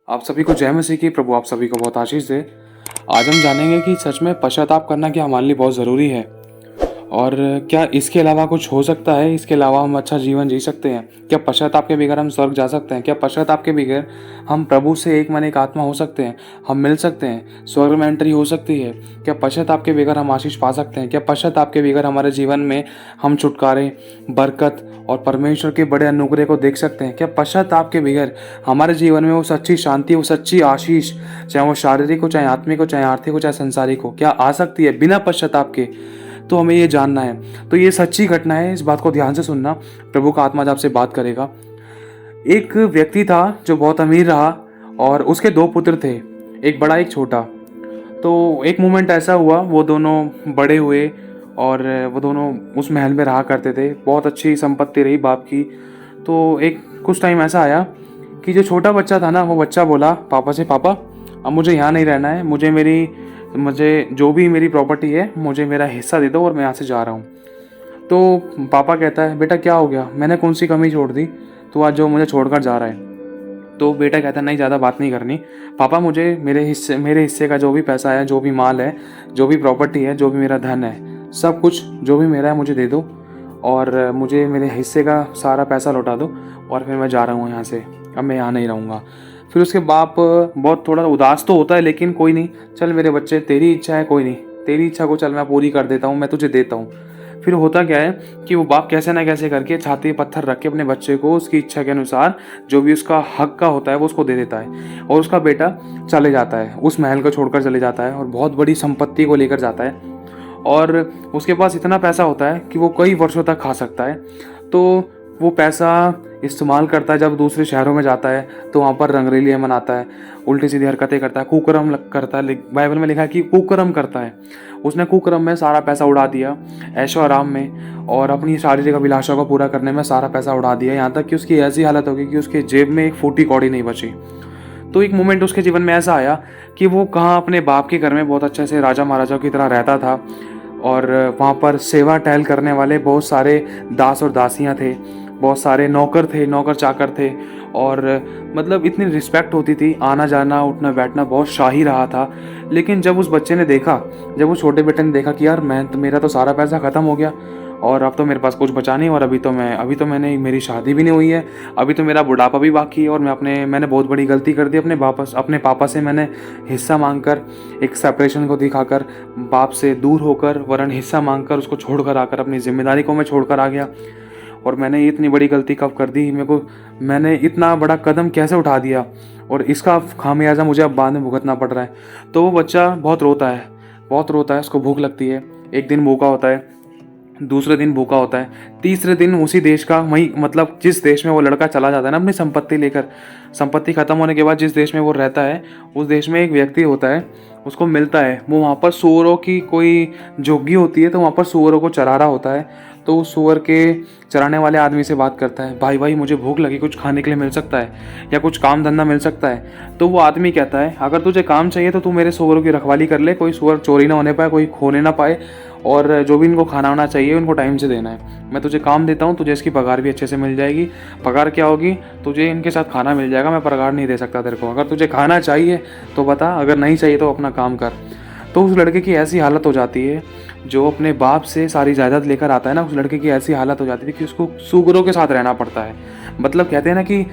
आप सभी को जय मसीह की। प्रभु आप सभी को बहुत आशीष दे। आज हम जानेंगे कि सच में पश्चाताप करना क्या हमारे लिए बहुत ज़रूरी है और क्या इसके अलावा कुछ हो सकता है, इसके अलावा हम अच्छा जीवन जी सकते हैं। क्या पश्चाताप के बगैर हम स्वर्ग जा सकते हैं? क्या पश्चाताप के बगैर हम प्रभु से एक मन एक आत्मा हो सकते हैं, हम मिल सकते हैं, स्वर्ग में एंट्री हो सकती है? क्या पश्चाताप के बगैर हम आशीष पा सकते हैं? क्या पश्चाताप के बगैर हमारे जीवन में हम छुटकारे, बरकत और परमेश्वर के बड़े अनुग्रह को देख सकते हैं? क्या पश्चाताप के बगैर हमारे जीवन में वो सच्ची शांति, वो सच्ची आशीष, चाहे वो शारीरिक हो, चाहे आत्मिक हो, चाहे आर्थिक हो, चाहे संसारिक हो, क्या आ सकती है बिना पश्चाताप के? तो हमें ये जानना है। तो ये सच्ची घटना है, इस बात को ध्यान से सुनना। प्रभु का आत्मा आज आपसे बात करेगा। एक व्यक्ति था जो बहुत अमीर रहा और उसके दो पुत्र थे, एक बड़ा एक छोटा। तो एक मोमेंट ऐसा हुआ, वो दोनों बड़े हुए और वो दोनों उस महल में रहा करते थे। बहुत अच्छी संपत्ति रही बाप की। तो एक कुछ टाइम ऐसा आया कि जो छोटा बच्चा था ना, वो बच्चा बोला पापा से, पापा अब मुझे यहाँ नहीं रहना है, मुझे जो भी मेरी प्रॉपर्टी है मुझे मेरा हिस्सा दे दो और मैं यहाँ से जा रहा हूँ। तो पापा कहता है, बेटा क्या हो गया, मैंने कौन सी कमी छोड़ दी, तू आज जो मुझे छोड़कर जा रहा है? तो बेटा कहता है, नहीं ज़्यादा बात नहीं करनी पापा, मुझे मेरे हिस्से का जो भी पैसा है, जो भी माल है, जो भी प्रॉपर्टी है, जो भी मेरा धन है, सब कुछ जो भी मेरा है मुझे दे दो और मुझे मेरे हिस्से का सारा पैसा लौटा दो और फिर मैं जा रहा हूँ यहाँ से, अब मैं यहाँ नहीं रहूँगा। फिर उसके बाप बहुत थोड़ा उदास तो होता है, लेकिन कोई नहीं, चल मेरे बच्चे तेरी इच्छा है, कोई नहीं, तेरी इच्छा को चल मैं पूरी कर देता हूँ, मैं तुझे देता हूँ। फिर होता क्या है कि वो बाप कैसे ना कैसे करके छाती पत्थर रख के अपने बच्चे को उसकी इच्छा के अनुसार जो भी उसका हक का होता है वो उसको दे देता है और उसका बेटा चले जाता है, उस महल को छोड़कर चले जाता है और बहुत बड़ी संपत्ति को लेकर जाता है और उसके पास इतना पैसा होता है कि वो कई वर्षों तक खा सकता है। तो वो पैसा इस्तेमाल करता है, जब दूसरे शहरों में जाता है तो वहाँ पर रंगरेलियाँ मनाता है, उल्टी सीधी हरकतें करता है, कुकर्म करता है। बाइबल में लिखा है कि कुकर्म करता है। उसने कुकर्म में सारा पैसा उड़ा दिया, ऐशो आराम में और अपनी शारीरिक अभिलाषा को पूरा करने में सारा पैसा उड़ा दिया, यहाँ तक कि उसकी ऐसी हालत हो गई कि उसके जेब में एक फूटी कौड़ी नहीं बची। तो एक मोमेंट उसके जीवन में ऐसा आया कि वो कहाँ अपने बाप के घर में बहुत अच्छे से राजा महाराजाओं की तरह रहता था और वहाँ पर सेवा टहल करने वाले बहुत सारे दास और दासियाँ थे, बहुत सारे नौकर थे, नौकर चाकर थे और मतलब इतनी रिस्पेक्ट होती थी, आना जाना उठना बैठना बहुत शाही रहा था। लेकिन जब उस बच्चे ने देखा, जब उस छोटे बेटे ने देखा कि यार मेरा तो सारा पैसा ख़त्म हो गया और अब तो मेरे पास कुछ बचा नहीं और अभी तो मेरी शादी भी नहीं हुई है, अभी तो मेरा बुढ़ापा भी बाकी है और मैंने बहुत बड़ी गलती कर दी, अपने पापा से मैंने हिस्सा मांगकर, एक सेपरेशन को दिखाकर, बाप से दूर होकर वरन हिस्सा मांगकर उसको छोड़कर आकर अपनी जिम्मेदारी को मैं छोड़कर आ गया और मैंने इतनी बड़ी गलती कब कर दी, मैंने इतना बड़ा कदम कैसे उठा दिया और इसका खामियाजा मुझे अब बाद में भुगतना पड़ रहा है। तो वो बच्चा बहुत रोता है, उसको भूख लगती है। एक दिन भूखा होता है, दूसरे दिन भूखा होता है, तीसरे दिन उसी देश का, वही मतलब जिस देश में वो लड़का चला जाता है ना अपनी संपत्ति लेकर, संपत्ति खत्म होने के बाद जिस देश में वो रहता है उस देश में एक व्यक्ति होता है, उसको मिलता है। वो वहाँ पर सूअरों की कोई झुग्गी होती है, तो वहाँ पर सूअरों को चरा रहा होता है। तो उस सूअर के चराने वाले आदमी से बात करता है, भाई मुझे भूख लगी, कुछ खाने के लिए मिल सकता है या कुछ काम धंधा मिल सकता है? तो वो आदमी कहता है, अगर तुझे काम चाहिए तो तू मेरे सूअरों की रखवाली कर ले, कोई सूअर चोरी ना होने पाए, कोई खोने ना पाए और जो भी इनको खाना वाना चाहिए उनको टाइम से देना है। मैं तुझे काम देता हूँ, तुझे इसकी पगार भी अच्छे से मिल जाएगी। पगार क्या होगी, तुझे इनके साथ खाना मिल जाएगा, मैं पगार नहीं दे सकता तेरे को। अगर तुझे खाना चाहिए तो बता, अगर नहीं चाहिए तो अपना काम कर। तो उस लड़के की ऐसी हालत हो जाती है, जो अपने बाप से सारी जायदाद लेकर आता है ना, उस लड़के की ऐसी हालत हो जाती थी कि उसको सूगरों के साथ रहना पड़ता है। मतलब कहते हैं ना कि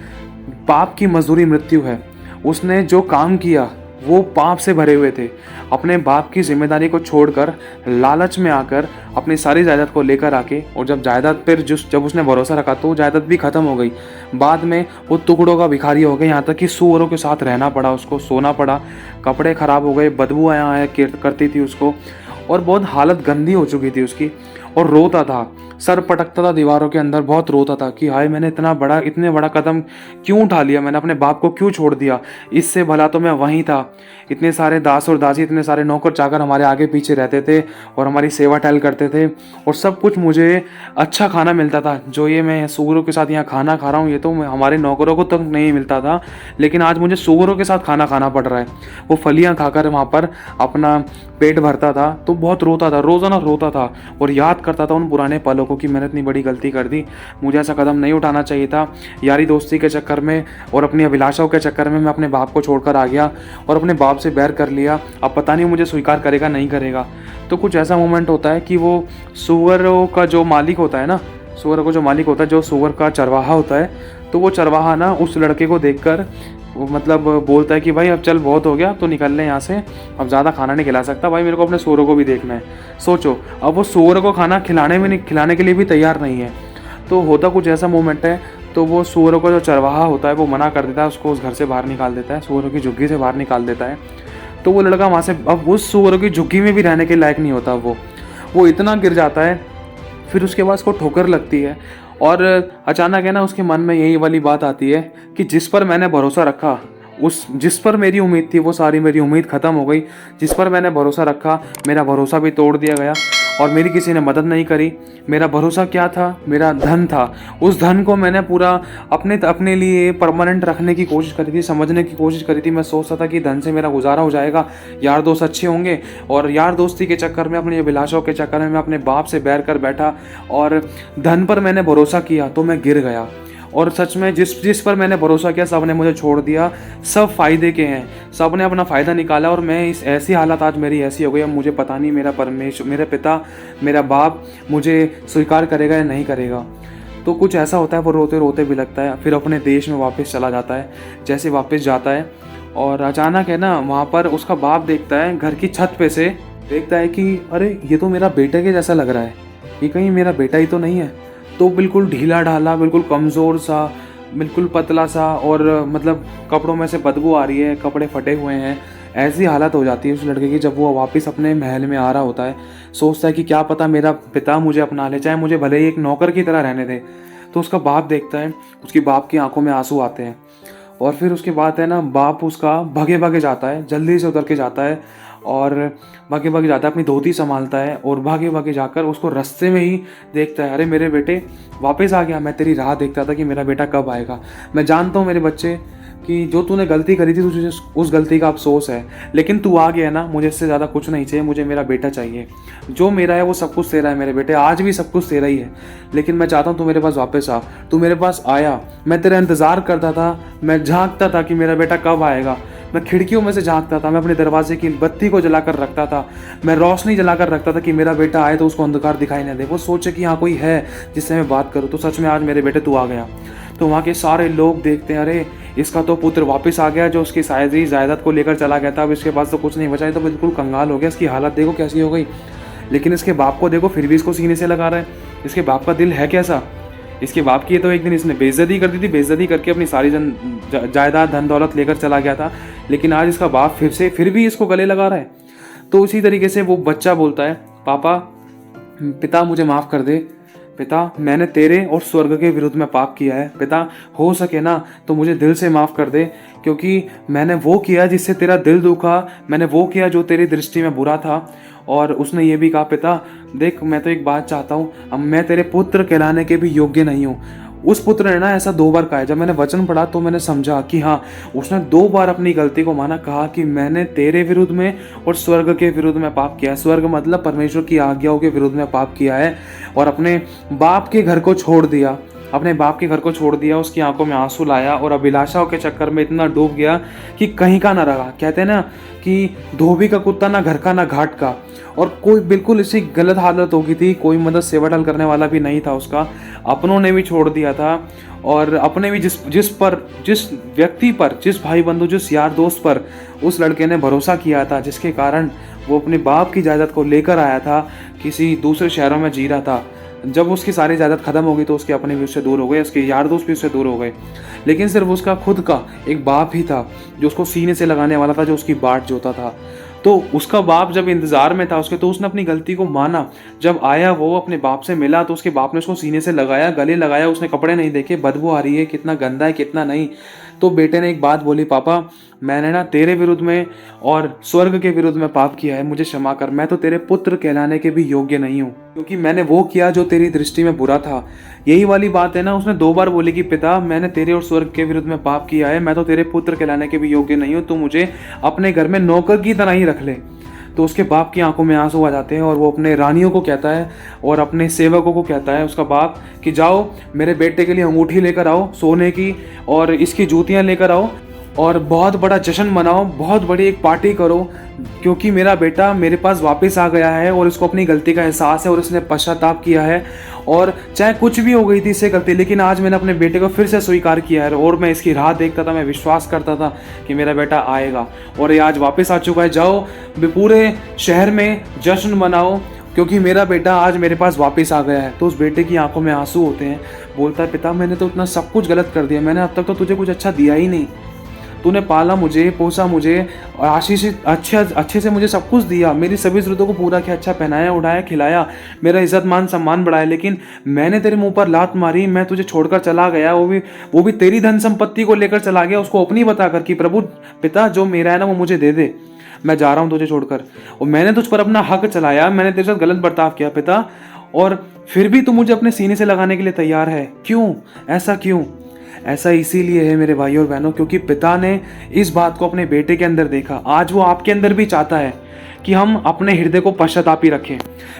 पाप की मजदूरी मृत्यु है। उसने जो काम किया वो पाप से भरे हुए थे। अपने बाप की जिम्मेदारी को छोड़कर लालच में आकर अपनी सारी जायदाद को लेकर आके, और जब जायदाद पर जब उसने भरोसा रखा तो जायदाद भी खत्म हो गई। बाद में वो टुकड़ों का भिखारी हो गया, यहाँ तक कि सूअरों के साथ रहना पड़ा, उसको सोना पड़ा, कपड़े खराब हो गए, बदबू आया करती थी उसको और बहुत हालत गंदी हो चुकी थी उसकी। और रोता था, सर पटकता था दीवारों के अंदर, बहुत रोता था कि हाय मैंने इतने बड़ा कदम क्यों उठा लिया, मैंने अपने बाप को क्यों छोड़ दिया, इससे भला तो मैं वहीं था। इतने सारे दास और दासी, इतने सारे नौकर चाकर हमारे आगे पीछे रहते थे और हमारी सेवा टहल करते थे और सब कुछ मुझे अच्छा खाना मिलता था। जो ये मैं सूअरों के साथ यहाँ खाना खा रहा हूँ, ये तो हमारे नौकरों को तक नहीं मिलता था, लेकिन आज मुझे सूअरों के साथ खाना खाना पड़ रहा है। वो फलियाँ खाकर वहाँ पर अपना पेट भरता था। तो बहुत रोता था, रोज़ाना रोता था और याद करता था उन पुराने पलों वालों को कि मैंने इतनी बड़ी गलती कर दी, मुझे ऐसा कदम नहीं उठाना चाहिए था। यारी दोस्ती के चक्कर में और अपनी अभिलाषाओं के चक्कर में मैं अपने बाप को छोड़कर आ गया और अपने बाप से बैर कर लिया। अब पता नहीं मुझे स्वीकार करेगा नहीं करेगा। तो कुछ ऐसा मोमेंट होता है कि वो सूअरों का जो मालिक होता है ना, सूअरों का जो मालिक होता है, जो सूअर का चरवाहा होता है, तो वो चरवाहा ना उस लड़के को देखकर वो मतलब बोलता है कि भाई अब चल बहुत हो गया, तो निकल ले यहाँ से, अब ज़्यादा खाना नहीं खिला सकता भाई, मेरे को अपने सूअरों को भी देखना है। सोचो, अब वो सूअर को खाना खिलाने के लिए भी तैयार नहीं है। तो होता कुछ ऐसा मोमेंट है, तो वो सूअरों का जो चरवाहा होता है वो मना कर देता है, उसको उस घर से बाहर निकाल देता है, सूअरों की झुग्गी से बाहर निकाल देता है। तो वो लड़का वहाँ से अब उस सूअरों की झुग्गी में भी रहने के लायक नहीं होता। वो इतना गिर जाता है, फिर उसके बाद उसको ठोकर लगती है और अचानक है ना उसके मन में यही वाली बात आती है कि जिस पर मैंने भरोसा रखा, जिस पर मेरी उम्मीद थी, वो सारी मेरी उम्मीद ख़त्म हो गई। जिस पर मैंने भरोसा रखा, मेरा भरोसा भी तोड़ दिया गया और मेरी किसी ने मदद नहीं करी। मेरा भरोसा क्या था? मेरा धन था। उस धन को मैंने पूरा अपने लिए परमानेंट रखने की कोशिश करी थी, समझने की कोशिश करी थी। मैं सोचता था कि धन से मेरा गुजारा हो जाएगा, यार दोस्त अच्छे होंगे, और यार दोस्ती के चक्कर में, अपनी अभिलाषाओं के चक्कर में मैं अपने बाप से बैर कर बैठा और धन पर मैंने भरोसा किया तो मैं गिर गया। और सच में जिस पर मैंने भरोसा किया सब ने मुझे छोड़ दिया। सब फ़ायदे के हैं, सब ने अपना फ़ायदा निकाला और मैं इस ऐसी हालत आज मेरी ऐसी हो गई। अब मुझे पता नहीं मेरा परमेश्वर, मेरे पिता, मेरा बाप मुझे स्वीकार करेगा या नहीं करेगा। तो कुछ ऐसा होता है, वो रोते रोते भी लगता है, फिर अपने देश में वापस चला जाता है। जैसे वापस जाता है और अचानक है ना वहाँ पर उसका बाप देखता है, घर की छत पे से देखता है कि अरे ये तो मेरा बेटे के जैसा लग रहा है, ये कहीं मेरा बेटा ही तो नहीं है। तो बिल्कुल ढीला ढाला, बिल्कुल कमज़ोर सा, बिल्कुल पतला सा, और मतलब कपड़ों में से बदबू आ रही है, कपड़े फटे हुए हैं। ऐसी हालत हो जाती है उस लड़के की जब वो वापस अपने महल में आ रहा होता है। सोचता है कि क्या पता मेरा पिता मुझे अपना ले, चाहे मुझे भले ही एक नौकर की तरह रहने दे। तो उसका बाप देखता है, उसकी बाप की आंखों में आंसू आते हैं और फिर उसके बाद है ना बाप उसका भागे भागे जाता है, जल्दी से उतर के जाता है और भागे भागे जाता है, अपनी धोती संभालता है और भागे भागे जाकर उसको रास्ते में ही देखता है, अरे मेरे बेटे वापस आ गया, मैं तेरी राह देखता था कि मेरा बेटा कब आएगा। मैं जानता हूँ मेरे बच्चे कि जो तूने गलती करी थी तुझे उस गलती का अफसोस है, लेकिन तू आ गया ना, मुझे इससे ज़्यादा कुछ नहीं चाहिए, मुझे मेरा बेटा चाहिए। जो मेरा है वो सब कुछ तेरा है मेरे बेटे, आज भी सब कुछ तेरा ही है, लेकिन मैं चाहता हूँ तू मेरे पास वापस आ। तू मेरे पास आया, मैं तेरा इंतज़ार करता था, मैं झांकता था कि मेरा बेटा कब आएगा। मैं खिड़कियों में से झांकता था, मैं अपने दरवाजे की बत्ती को जलाकर रखता था, मैं रोशनी जलाकर रखता था कि मेरा बेटा आए तो उसको अंधकार दिखाई न दे, वो सोचे कि हाँ कोई है जिससे मैं बात करूँ। तो सच में आज मेरे बेटे तू आ गया। तो वहाँ के सारे लोग देखते हैं, अरे इसका तो पुत्र वापस आ गया, जो उसकी सारी जायदाद को लेकर चला गया था, अब इसके पास तो कुछ नहीं बचा है। तो बिल्कुल कंगाल हो गया, इसकी हालत देखो कैसी हो गई। लेकिन इसके बाप को देखो, फिर भी इसको सीने से लगा रहा है। इसके बाप का दिल है कैसा। इसके बाप की तो एक दिन इसने बेइज्जती कर दी थी, बेइज्जती करके अपनी सारी जायदाद धन दौलत लेकर चला गया था, लेकिन आज इसका बाप फिर भी इसको गले लगा रहा है। तो उसी तरीके से वो बच्चा बोलता है, पापा, पिता मुझे माफ़ कर दे, पिता मैंने तेरे और स्वर्ग के विरुद्ध में पाप किया है, पिता हो सके ना तो मुझे दिल से माफ़ कर दे, क्योंकि मैंने वो किया जिससे तेरा दिल दुखा, मैंने वो किया जो तेरी दृष्टि में बुरा था। और उसने ये भी कहा, पिता देख मैं तो एक बात चाहता हूँ, अब मैं तेरे पुत्र कहलाने के भी योग्य नहीं हूँ। उस पुत्र ने ना ऐसा 2 बार कहा है। जब मैंने वचन पढ़ा तो मैंने समझा कि हाँ, उसने 2 बार अपनी गलती को माना, कहा कि मैंने तेरे विरुद्ध में और स्वर्ग के विरुद्ध में पाप किया है। स्वर्ग मतलब परमेश्वर की आज्ञाओं के विरुद्ध में पाप किया है और अपने बाप के घर को छोड़ दिया, अपने बाप के घर को छोड़ दिया। उसकी आंखों में आंसू लाया और अभिलाषाओं के चक्कर में इतना डूब गया कि कहीं का ना रहा। कहते हैं ना कि धोबी का कुत्ता ना घर का ना घाट का। और कोई बिल्कुल इसी गलत हालत हो गई थी, कोई मदद सेवा टल करने वाला भी नहीं था उसका, अपनों ने भी छोड़ दिया था और अपने भी जिस व्यक्ति पर, जिस भाई बंधु, जिस यार दोस्त पर उस लड़के ने भरोसा किया था, जिसके कारण वो अपने बाप की जायदाद को लेकर आया था, किसी दूसरे शहरों में जी रहा था, जब उसकी सारी जायदाद खत्म हो गई तो उसके अपने भी उससे दूर हो गए, उसके यार दोस्त भी उससे दूर हो गए, लेकिन सिर्फ उसका खुद का एक बाप ही था जो उसको सीने से लगाने वाला था, जो उसकी बाट जोता था। तो उसका बाप जब इंतजार में था उसके, तो उसने अपनी गलती को माना। जब आया वो अपने बाप से मिला तो उसके बाप ने उसको सीने से लगाया, गले लगाया, उसने कपड़े नहीं देखे, बदबू आ रही है, कितना गंदा है कितना नहीं। तो बेटे ने एक बात बोली, पापा मैंने ना तेरे विरुद्ध में और स्वर्ग के विरुद्ध में पाप किया है, मुझे क्षमा कर, मैं तो तेरे पुत्र कहलाने के भी योग्य नहीं हूँ, क्योंकि मैंने वो किया जो तेरी दृष्टि में बुरा था। यही वाली बात है ना, उसने 2 बार बोली कि पिता मैंने तेरे और स्वर्ग के विरुद्ध में पाप किया है, मैं तो तेरे पुत्र कहलाने के भी योग्य नहीं हूँ, तू मुझे अपने घर में नौकर की तरह ही रख ले। तो उसके बाप की आंखों में आंसू आ जाते हैं और वो अपने रानियों को कहता है और अपने सेवकों को कहता है उसका बाप कि जाओ मेरे बेटे के लिए अंगूठी लेकर आओ सोने की और इसकी जूतियां लेकर आओ और बहुत बड़ा जश्न मनाओ, बहुत बड़ी एक पार्टी करो, क्योंकि मेरा बेटा मेरे पास वापस आ गया है और इसको अपनी गलती का एहसास है और उसने पश्चाताप किया है। और चाहे कुछ भी हो गई थी इससे गलती, लेकिन आज मैंने अपने बेटे को फिर से स्वीकार किया है और मैं इसकी राह देखता था, मैं विश्वास करता था कि मेरा बेटा आएगा और ये आज वापस आ चुका है। जाओ पूरे शहर में जश्न मनाओ क्योंकि मेरा बेटा आज मेरे पास वापस आ गया है। तो उस बेटे की आंखों में आंसू होते हैं। बोलता है पिता मैंने तो इतना सब कुछ गलत कर दिया, मैंने अब तक तो तुझे कुछ अच्छा दिया ही नहीं। तूने पाला मुझे, पोसा मुझे और आशीष अच्छे से मुझे सब कुछ दिया, मेरी सभी ज़रूरतों को पूरा किया, अच्छा पहनाया उड़ाया खिलाया, मेरा इज्जत मान सम्मान बढ़ाया, लेकिन मैंने तेरे मुंह पर लात मारी, मैं तुझे छोड़कर चला गया, वो भी तेरी धन संपत्ति को लेकर चला गया, उसको अपनी बताकर कि प्रभु पिता जो मेरा है ना वो मुझे दे दे, मैं जा रहा हूँ तुझे छोड़कर। और मैंने तुझ पर अपना हक चलाया, मैंने तेरे साथ गलत बर्ताव किया पिता, और फिर भी तू मुझे अपने सीने से लगाने के लिए तैयार है। क्यों? ऐसा क्यों? ऐसा इसीलिए है मेरे भाइयों और बहनों क्योंकि पिता ने इस बात को अपने बेटे के अंदर देखा। आज वो आपके अंदर भी चाहता है कि हम अपने हृदय को पश्चातापी रखें।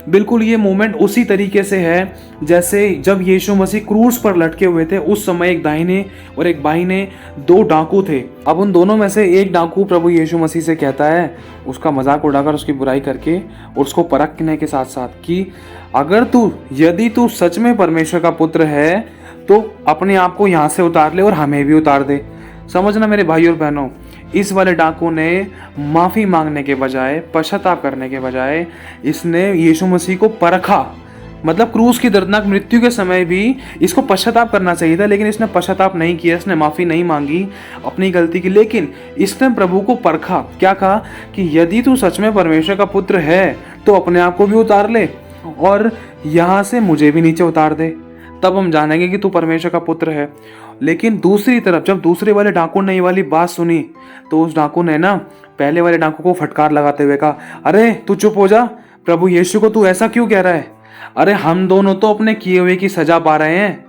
बिल्कुल ये मोमेंट उसी तरीके से है जैसे जब यीशु मसीह क्रूस पर लटके हुए थे, उस समय एक दाहिने और एक बाईने दो डाकू थे। अब उन दोनों में से एक डाकू प्रभु यीशु मसीह से कहता है, उसका मजाक उड़ाकर उसकी बुराई करके और उसको परखने के साथ साथ कि अगर यदि तू सच में परमेश्वर का पुत्र है तो अपने आप को यहाँ से उतार ले और हमें भी उतार दे। समझना मेरे भाई और बहनों, इस वाले डाकू ने माफ़ी मांगने के बजाय, पश्चाताप करने के बजाय, इसने यीशु मसीह को परखा। मतलब क्रूस की दर्दनाक मृत्यु के समय भी इसको पश्चाताप करना चाहिए था, लेकिन इसने पश्चाताप नहीं किया, इसने माफ़ी नहीं मांगी अपनी गलती की, लेकिन इसने प्रभु को परखा। क्या कहा कि यदि तू सच में परमेश्वर का पुत्र है तो अपने आप को भी उतार ले और यहाँ से मुझे भी नीचे उतार दे, तब हम जानेंगे कि तू परमेश्वर का पुत्र है। लेकिन दूसरी तरफ जब दूसरे वाले डाकू ने ये वाली बात सुनी तो उस डाकू ने ना पहले वाले डाकू को फटकार लगाते हुए कहा, अरे तू चुप हो जा, प्रभु यीशु को तू ऐसा क्यों कह रहा है? अरे हम दोनों तो अपने किए हुए की सजा पा रहे हैं।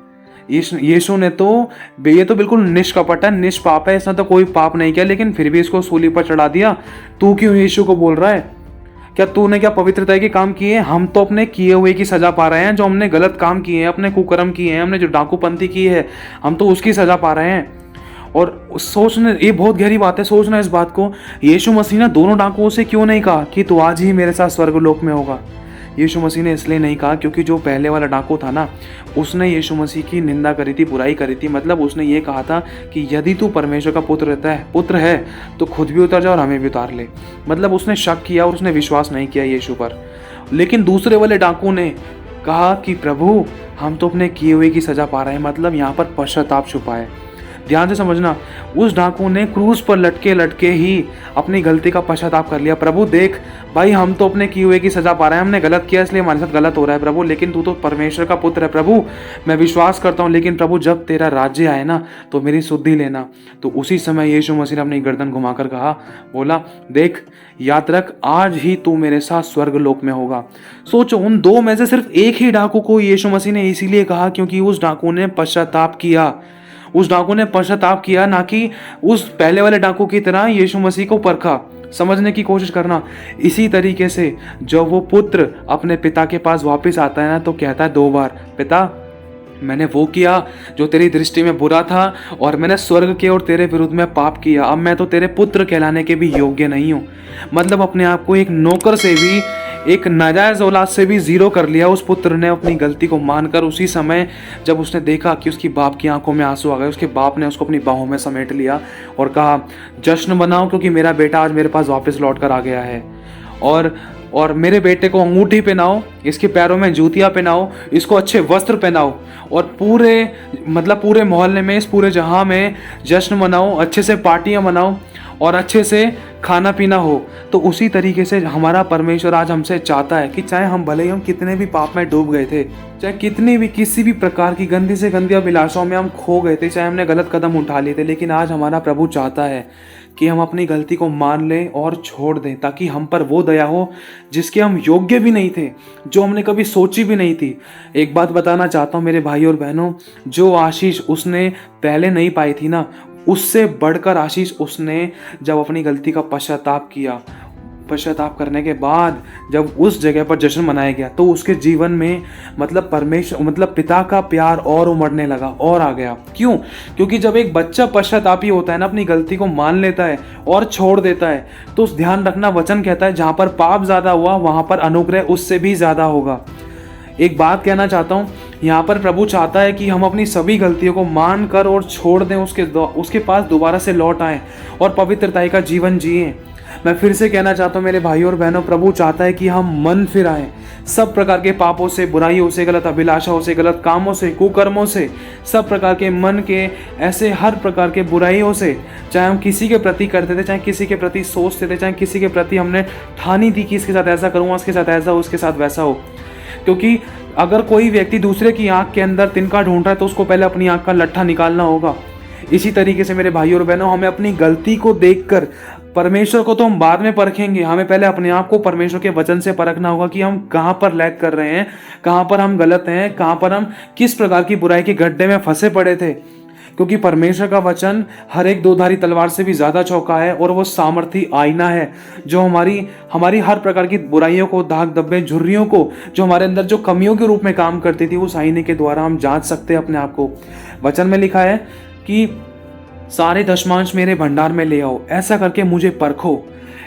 यीशु ने तो ये तो बिल्कुल निष्कपट है, निष्पाप है, इसने तो कोई पाप नहीं किया, लेकिन फिर भी इसको सूली पर चढ़ा दिया। तू क्यों यीशु को बोल रहा है? क्या तूने क्या पवित्रता के काम किए? हम तो अपने किए हुए की सजा पा रहे हैं। जो हमने गलत काम किए हैं, अपने कुकर्म किए हैं, हमने जो डाकूपंथी की है, हम तो उसकी सजा पा रहे हैं। और सोचने, ये बहुत गहरी बात है, सोचना इस बात को, यीशु मसीह ने दोनों डाकुओं से क्यों नहीं कहा कि तू आज ही मेरे साथ स्वर्गलोक में होगा? यीशु मसीह ने इसलिए नहीं कहा क्योंकि जो पहले वाला डाकू था ना, उसने यीशु मसीह की निंदा करी थी, बुराई करी थी। मतलब उसने ये कहा था कि यदि तू परमेश्वर का पुत्र है तो खुद भी उतर जा और हमें भी उतार ले। मतलब उसने शक किया और उसने विश्वास नहीं किया यीशु पर। लेकिन दूसरे वाले डाकू ने कहा कि प्रभु हम तो अपने किए हुए की सजा पा रहे हैं। मतलब यहाँ पर पश्चाताप छुपा है। ध्यान से समझना, उस डाकू ने क्रूस पर लटके लटके ही अपनी गलती का पश्चाताप कर लिया। प्रभु देख भाई, हम तो अपने किए हुए की सजा पा रहे हैं, हमने गलत किया इसलिए हमारे साथ गलत हो रहा है प्रभु, लेकिन तू तो परमेश्वर का पुत्र है प्रभु, मैं विश्वास करता हूँ, लेकिन प्रभु जब तेरा राज्य आए ना तो मेरी शुद्धि लेना। तो उसी समय यीशु मसीह ने अपनी गर्दन घुमाकर कहा, बोला देख याद रख, आज ही तू मेरे साथ स्वर्ग लोक में होगा। सोचो, उन दो में से सिर्फ एक ही डाकू को यीशु मसीह ने इसीलिए कहा क्योंकि उस डाकू ने पश्चाताप किया। उस डाकू ने पश्चाताप किया, ना कि उस पहले वाले डाकू की तरह यीशु मसीह को परखा। समझने की कोशिश करना। इसी तरीके से जब वो पुत्र अपने पिता के पास वापस आता है ना तो कहता है दो बार, पिता मैंने वो किया जो तेरी दृष्टि में बुरा था और मैंने स्वर्ग के और तेरे विरुद्ध में पाप किया, अब मैं तो तेरे पुत्र कहलाने के भी योग्य नहीं हूँ। मतलब अपने आप को एक नौकर से भी, एक नाजायज औलाद से भी जीरो कर लिया उस पुत्र ने अपनी गलती को मानकर। उसी समय जब उसने देखा कि उसकी बाप की आंखों में आंसू आ गए, उसके बाप ने उसको अपनी बाहों में समेट लिया और कहा, जश्न मनाओ क्योंकि मेरा बेटा आज मेरे पास वापस लौट कर आ गया है। और मेरे बेटे को अंगूठी पहनाओ, इसके पैरों में जूतियाँ पहनाओ, इसको अच्छे वस्त्र पहनाओ और पूरे मोहल्ले में, इस पूरे जहां में जश्न मनाओ, अच्छे से पार्टियां मनाओ और अच्छे से खाना पीना हो। तो उसी तरीके से हमारा परमेश्वर आज हमसे चाहता है कि चाहे हम भले ही हम कितने भी पाप में डूब गए थे, चाहे कितनी भी किसी भी प्रकार की गंदी से गंदी अभिलाषाओं में हम खो गए थे, चाहे हमने गलत कदम उठा लिए थे, लेकिन आज हमारा प्रभु चाहता है कि हम अपनी गलती को मान लें और छोड़ दें, ताकि हम पर वो दया हो जिसके हम योग्य भी नहीं थे, जो हमने कभी सोची भी नहीं थी। एक बात बताना चाहता हूँ मेरे भाई और बहनों, जो आशीष उसने पहले नहीं पाई थी ना, उससे बढ़कर आशीष उसने जब अपनी गलती का पश्चाताप किया, पश्चाताप करने के बाद जब उस जगह पर जश्न मनाया गया तो उसके जीवन में मतलब परमेश्वर मतलब पिता का प्यार और उमड़ने लगा और आ गया। क्यों? क्योंकि जब एक बच्चा पश्चातापी होता है ना, अपनी गलती को मान लेता है और छोड़ देता है, तो उस ध्यान रखना वचन कहता है जहां पर पाप ज्यादा हुआ वहां पर अनुग्रह उससे भी ज्यादा होगा। एक बात कहना चाहता हूँ, यहाँ पर प्रभु चाहता है कि हम अपनी सभी गलतियों को मान कर और छोड़ दें, उसके पास दोबारा से लौट आएं और पवित्रता का जीवन जिएं। मैं फिर से कहना चाहता हूँ मेरे भाइयों और बहनों, प्रभु चाहता है कि हम मन फिर आएं सब प्रकार के पापों से, बुराइयों से, गलत अभिलाषाओं से, गलत कामों से, कुकर्मों से, सब प्रकार के मन के ऐसे हर प्रकार के बुराइयों से, चाहे हम किसी के प्रति करते थे, चाहे किसी के प्रति सोचते थे, चाहे किसी के प्रति हमने ठानी थी कि इसके साथ ऐसा करूँगा, उसके साथ ऐसा हो, उसके साथ वैसा हो। क्योंकि अगर कोई व्यक्ति दूसरे की आंख के अंदर तिनका ढूंढ रहा है तो उसको पहले अपनी आंख का लट्ठा निकालना होगा। इसी तरीके से मेरे भाइयों और बहनों, हमें अपनी गलती को देखकर, परमेश्वर को तो हम बाद में परखेंगे, हमें पहले अपने आप को परमेश्वर के वचन से परखना होगा कि हम कहाँ पर लैग कर रहे हैं, कहाँ पर हम गलत हैं, कहाँ पर हम किस प्रकार की बुराई के गड्ढे में फंसे पड़े थे। क्योंकि परमेश्वर का वचन हर एक दोधारी तलवार से भी ज्यादा चौका है और वो सामर्थी आईना है जो हमारी हर प्रकार की बुराइयों को, दाग धब्बे, झुर्रियों को, जो हमारे अंदर जो कमियों के रूप में काम करती थी, उस आईने के द्वारा हम जांच सकते हैं अपने आप को। वचन में लिखा है कि सारे दशमांश मेरे भंडार में ले आओ, ऐसा करके मुझे परखो।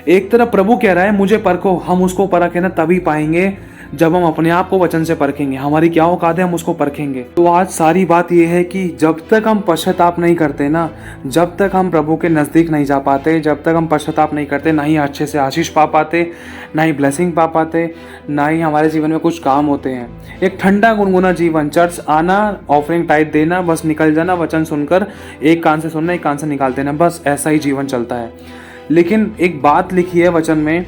एक तरफ प्रभु कह रहा है मुझे परखो, हम उसको परखे ना तभी पाएंगे जब हम अपने आप को वचन से परखेंगे, हमारी क्या औकात है हम उसको परखेंगे। तो आज सारी बात यह है कि जब तक हम पश्चाताप नहीं करते ना, जब तक हम प्रभु के नज़दीक नहीं जा पाते, जब तक हम पश्चाताप नहीं करते, ना ही अच्छे से आशीष पा पाते, ना ही ब्लेसिंग पा पाते, ना ही हमारे जीवन में कुछ काम होते हैं। एक ठंडा गुनगुना जीवन, चर्च आना, ऑफरिंग टाइप देना, बस निकल जाना, वचन सुनकर एक कान से सुनना, एक कान से निकाल देना, बस ऐसा ही जीवन चलता है। लेकिन एक बात लिखी है वचन में,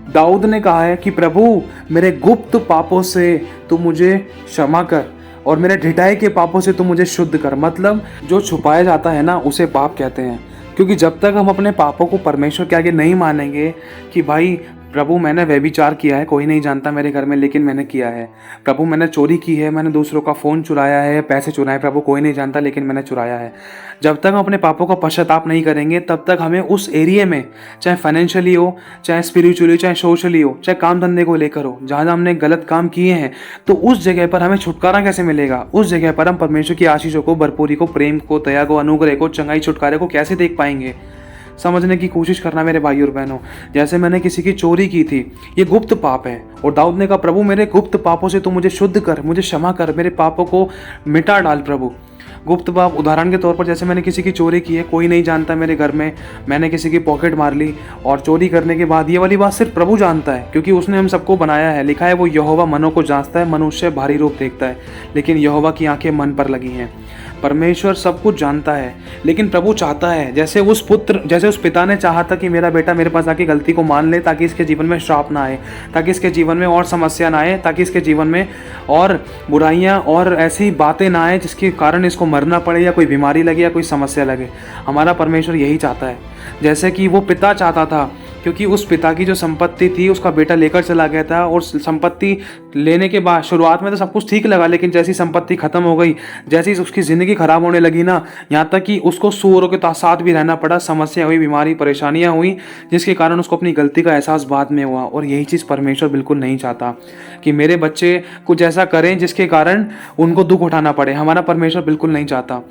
दाऊद ने कहा है कि प्रभु मेरे गुप्त पापों से तू मुझे क्षमा कर और मेरे ढिठाई के पापों से तू मुझे शुद्ध कर। मतलब जो छुपाया जाता है ना उसे पाप कहते हैं। क्योंकि जब तक हम अपने पापों को परमेश्वर के आगे नहीं मानेंगे कि भाई प्रभु मैंने व्यभिचार किया है, कोई नहीं जानता मेरे घर में लेकिन मैंने किया है, प्रभु मैंने चोरी की है, मैंने दूसरों का फ़ोन चुराया है, पैसे चुराए, प्रभु कोई नहीं जानता लेकिन मैंने चुराया है, जब तक हम अपने पापों का पश्चाताप नहीं करेंगे तब तक हमें उस एरिया में, चाहे फाइनेंशियली हो, चाहे स्पिरिचुअली, चाहे सोशली हो, चाहे काम धंधे को लेकर हो, जहाँ हमने गलत काम किए हैं, तो उस जगह पर हमें छुटकारा कैसे मिलेगा? उस जगह पर हम परमेश्वर की आशीषों को, भरपूरी को, प्रेम को, दया को, अनुग्रह को, चंगाई, छुटकारे को कैसे देख पाएंगे? समझने की कोशिश करना मेरे भाई और बहनों। जैसे मैंने किसी की चोरी की थी, ये गुप्त पाप है, और दाऊद ने कहा प्रभु मेरे गुप्त पापों से तू मुझे शुद्ध कर, मुझे क्षमा कर, मेरे पापों को मिटा डाल प्रभु। गुप्त पाप उदाहरण के तौर पर, जैसे मैंने किसी की चोरी की है, कोई नहीं जानता मेरे घर में, मैंने किसी की पॉकेट मार ली और चोरी करने के बाद, ये वाली बात सिर्फ प्रभु जानता है क्योंकि उसने हम सबको बनाया है। लिखा है वो यहोवा मनों को जांचता है, मनुष्य भारी रूप देखता है, लेकिन यहोवा की आंखें मन पर लगी हैं। परमेश्वर सब कुछ जानता है, लेकिन प्रभु चाहता है जैसे उस पिता ने चाहा था कि मेरा बेटा मेरे पास आके गलती को मान ले, ताकि इसके जीवन में श्राप ना आए, ताकि इसके जीवन में और समस्या ना आए, ताकि इसके जीवन में और बुराइयां और ऐसी बातें ना आए जिसके कारण इसको मरना पड़े या कोई बीमारी लगे या कोई समस्या लगे। हमारा परमेश्वर यही चाहता है, जैसे कि वो पिता चाहता था, क्योंकि उस पिता की जो संपत्ति थी उसका बेटा लेकर चला गया था, और संपत्ति लेने के बाद शुरुआत में तो सब कुछ ठीक लगा, लेकिन जैसी संपत्ति खत्म हो गई, जैसी उसकी ज़िंदगी खराब होने लगी ना, यहाँ तक कि उसको सूअरों के साथ भी रहना पड़ा, समस्या हुई, बीमारी, परेशानियाँ हुई, जिसके कारण उसको अपनी गलती का एहसास बाद में हुआ। और यही चीज़ परमेश्वर बिल्कुल नहीं चाहता कि मेरे बच्चे कुछ ऐसा करें जिसके कारण उनको दुख उठाना पड़े। हमारा परमेश्वर बिल्कुल नहीं चाहता।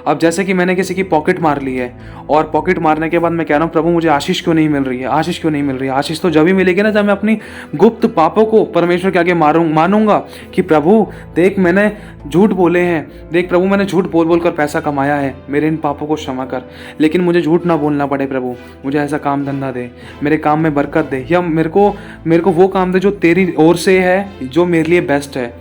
अब जैसे कि मैंने किसी की पॉकेट मार ली है, और पॉकेट मारने के बाद मैं कह रहा हूँ प्रभु मुझे आशीष क्यों नहीं मिल रही है, आशीष क्यों नहीं मिल रही है? आशीष तो जब भी मिलेगी ना जब मैं अपनी गुप्त पापों को परमेश्वर के आगे मानूंगा कि प्रभु देख मैंने झूठ बोले हैं, देख प्रभु मैंने झूठ बोल बोल कर पैसा कमाया है, मेरे इन पापों को क्षमा कर, लेकिन मुझे झूठ ना बोलना पड़े प्रभु, मुझे ऐसा काम धंधा दे, मेरे काम में बरकत दे, या मेरे को वो काम दे जो तेरी ओर से है, जो मेरे लिए बेस्ट है।